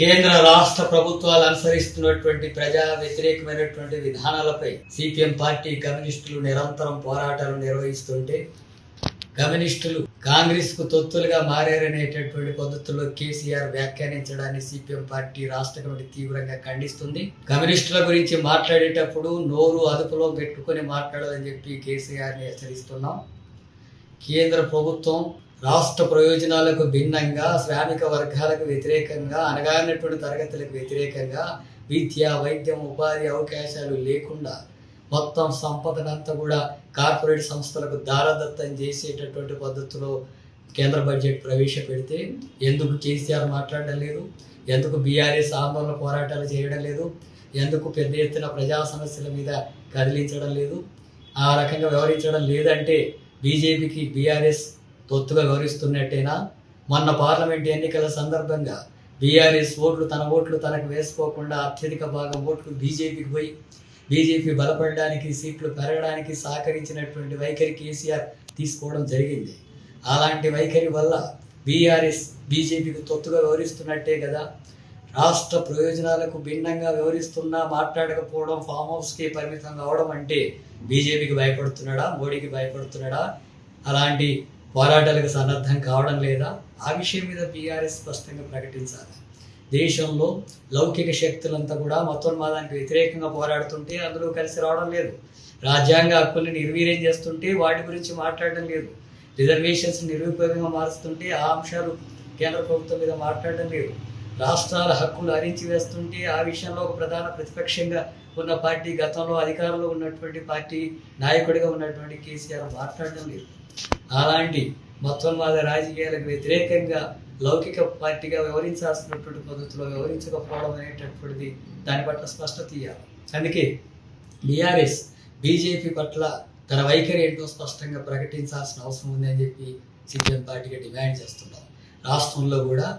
కేంద్ర రాష్ట్ర ప్రభుత్వాలు అనుసరిస్తున్నటువంటి ప్రజా వ్యతిరేకమైనటువంటి విధానాలపై సిపిఎం పార్టీ కమ్యూనిస్టులు నిరంతరం పోరాటాలు నిర్వహిస్తుంటే కమ్యూనిస్టులు కాంగ్రెస్ కు తొత్తులుగా మారారనేటటువంటి పద్ధతుల్లో కేసీఆర్ వ్యాఖ్యానించడాన్ని సిపిఎం పార్టీ రాష్ట్ర కమిటీ తీవ్రంగా ఖండిస్తుంది. కమ్యూనిస్టుల గురించి మాట్లాడేటప్పుడు నోరు అదుపులో పెట్టుకుని మాట్లాడాలని చెప్పి కేసీఆర్ ని హెచ్చరిస్తున్నాం. కేంద్ర ప్రభుత్వం రాష్ట్ర ప్రయోజనాలకు భిన్నంగా శ్రామిక వర్గాలకు వ్యతిరేకంగా అణగారినటువంటి తరగతులకు వ్యతిరేకంగా విద్య, వైద్యం, ఉపాధి అవకాశాలు లేకుండా మొత్తం సంపదనంతా కూడా కార్పొరేట్ సంస్థలకు దారదత్తం చేసేటటువంటి పద్ధతిలో కేంద్ర బడ్జెట్ ప్రవేశపెడితే ఎందుకు కేసీఆర్ మాట్లాడడం లేదు? ఎందుకు బీఆర్ఎస్ ఆందోళన పోరాటాలు చేయడం లేదు? ఎందుకు పెద్ద ఎత్తున ప్రజా సమస్యల మీద కదిలించడం లేదు? ఆ రకంగా వ్యవహరించడం లేదంటే బీజేపీకి బీఆర్ఎస్ తొత్తుగా వ్యవహరిస్తున్నట్టేనా? మొన్న పార్లమెంట్ ఎన్నికల సందర్భంగా బీఆర్ఎస్ తన ఓట్లు తనకు వేసుకోకుండా అత్యధిక భాగం ఓట్లు బీజేపీకి పోయి బీజేపీ బలపడడానికి, సీట్లు పెరగడానికి సహకరించినటువంటి వైఖరి కేసీఆర్ తీసుకోవడం జరిగింది. అలాంటి వైఖరి వల్ల బీఆర్ఎస్ బీజేపీకి తొత్తుగా వ్యవహరిస్తున్నట్టే కదా. రాష్ట్ర ప్రయోజనాలకు భిన్నంగా వ్యవహరిస్తున్నా మాట్లాడకపోవడం, ఫామ్ హౌస్కి పరిమితం కావడం అంటే బీజేపీకి భయపడుతున్నాడా? మోడీకి భయపడుతున్నాడా? అలాంటి పోరాటాలకు సన్నద్ధం కావడం లేదా? ఆ విషయం మీద బీఆర్ఎస్ స్పష్టంగా ప్రకటించాలి. దేశంలో లౌకిక శక్తులంతా కూడా మతోన్మాదానికి వ్యతిరేకంగా పోరాడుతుంటే అందులో కలిసి రావడం లేదు. రాజ్యాంగ హక్కుల్ని నిర్వీర్యం చేస్తుంటే వాటి గురించి మాట్లాడడం లేదు. రిజర్వేషన్స్ నిరుపయోగంగా మారుస్తుంటే ఆ అంశాలు కేంద్ర ప్రభుత్వం మీద మాట్లాడడం లేదు. రాష్ట్రాల హక్కులు హరించి వేస్తుంటే ఆ విషయంలో ఒక ప్రధాన ప్రతిపక్షంగా ఉన్న పార్టీ, గతంలో అధికారంలో ఉన్నటువంటి పార్టీ నాయకుడిగా ఉన్నటువంటి కేసీఆర్ మాట్లాడడం లేదు. అలాంటి మతోన్మాద రాజకీయాలకు వ్యతిరేకంగా లౌకిక పార్టీగా వ్యవహరించాల్సినటువంటి పద్ధతిలో వ్యవహరించకపోవడం అనేటటువంటిది దాని పట్ల స్పష్టత ఇవ్వాలి. అందుకే బీఆర్ఎస్ బీజేపీ పట్ల తన వైఖరి ఏంటో స్పష్టంగా ప్రకటించాల్సిన అవసరం ఉందని చెప్పి సిపిఎం పార్టీగా డిమాండ్ చేస్తున్నాం. రాష్ట్రంలో కూడా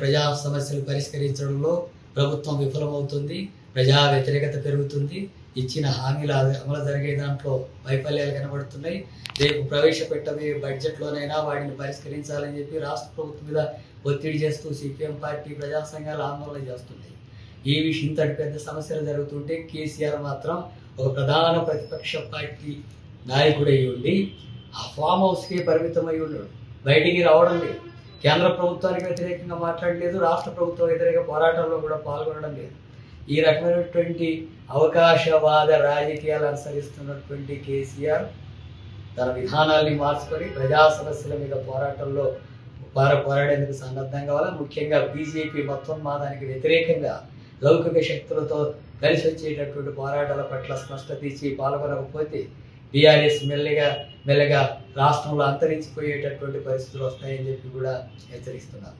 ప్రజా సమస్యలు పరిష్కరించడంలో ప్రభుత్వం విఫలమవుతుంది, ప్రజా వ్యతిరేకత పెరుగుతుంది, ఇచ్చిన హామీలు అమలు జరిగే దాంట్లో వైఫల్యాలు కనబడుతున్నాయి. రేపు ప్రవేశపెట్టబోయే బడ్జెట్లోనైనా వాటిని పరిష్కరించాలని చెప్పి రాష్ట్ర ప్రభుత్వం మీద ఒత్తిడి చేస్తూ సిపిఎం పార్టీ, ప్రజా సంఘాలు ఆందోళన చేస్తున్నాయి. ఈ విషయం ఇంతటి పెద్ద సమస్యలు జరుగుతుంటే కేసీఆర్ మాత్రం ఒక ప్రధాన ప్రతిపక్ష పార్టీ నాయకుడై ఉండి ఆ ఫామ్ హౌస్కి పరిమితమై ఉన్నాడు, బయటికి రావడం లేదు. కేంద్ర ప్రభుత్వానికి వ్యతిరేకంగా మాట్లాడలేదు, రాష్ట్ర ప్రభుత్వ వ్యతిరేక పోరాటంలో కూడా పాల్గొనడం లేదు. ఈ రకమైనటువంటి అవకాశవాద రాజకీయాలు అనుసరిస్తున్నటువంటి కేసీఆర్ తన విధానాల్ని మార్చుకొని ప్రజా సమస్యల మీద పోరాటంలో పోరాడేందుకు సన్నద్ధం కావాలి. ముఖ్యంగా బీజేపీ మతోన్మాదానికి వ్యతిరేకంగా లౌకిక శక్తులతో కలిసి వచ్చేటటువంటి పోరాటాల పట్ల స్పష్టత ఇచ్చి పాల్గొనకపోతే బీఆర్ఎస్ మెల్లగా రాష్ట్రంలో అంతరించిపోయేటటువంటి పరిస్థితులు వస్తాయని చెప్పి కూడా హెచ్చరిస్తున్నారు.